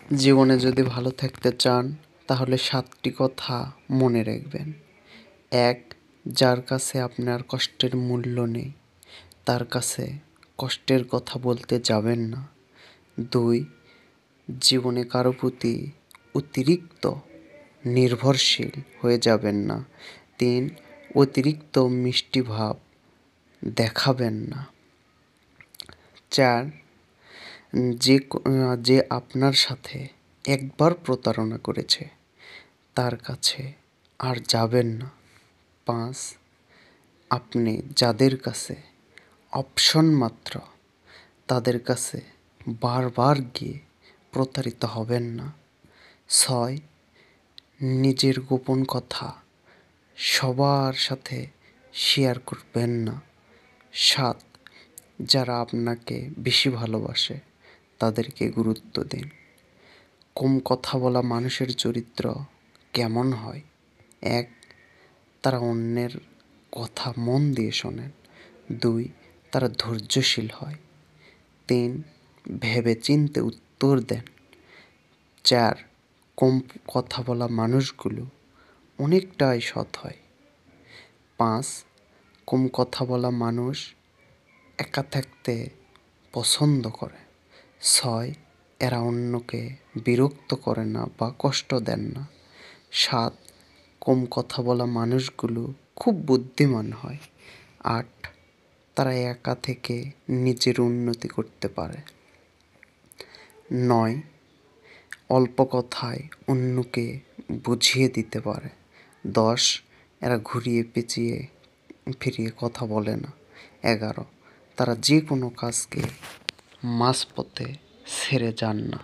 জীবনে যদি ভালো থাকতে চান তাহলে 7টি কথা মনে রাখবেন। 1. যার কাছে আপনার কষ্টের মূল্য নেই তার কাছে কষ্টের কথা বলতে যাবেন না। 2. জীবনে কারো প্রতি অতিরিক্ত নির্ভরশীল হয়ে যাবেন না। 3. অতিরিক্ত মিষ্টি ভাব দেখাবেন না। 4. যে আপনার সাথে একবার প্রতারণা করেছে তার কাছে আর যাবেন না। 5. আপনি যাদের কাছে অপশন মাত্র তাদের কাছে বারবার গিয়ে প্রতারিত হবেন না। 6. নিজের গোপন কথা সবার সাথে শেয়ার করবেন না। 7. যারা আপনাকে বেশি ভালোবাসে তাদেরকে গুরুত্ব দিন। কম কথা বলা মানুষের চরিত্র কেমন হয়? 1. তারা অন্যের কথা মন দিয়ে শোনেন। 2. তারা ধৈর্যশীল হয়। 3. ভেবে চিন্তে উত্তর দেন। 4. কম কথা বলা মানুষগুলো অনেকটাই সৎ হয়। 5. কম কথা বলা মানুষ একা থাকতে পছন্দ করে। 6. এরা অন্যকে বিরক্ত করে না বা কষ্ট দেন না। 7. কম কথা বলা মানুষগুলো খুব বুদ্ধিমান হয়। 8. তারা একা থেকে নিজের উন্নতি করতে পারে। 9. অল্প কথায় অন্যকে বুঝিয়ে দিতে পারে। 10. এরা ঘুরিয়ে পেঁচিয়ে ফিরিয়ে কথা বলে না। 11. তারা যে কোনো কাজকে মাঝপথে ছেড়ে যান না।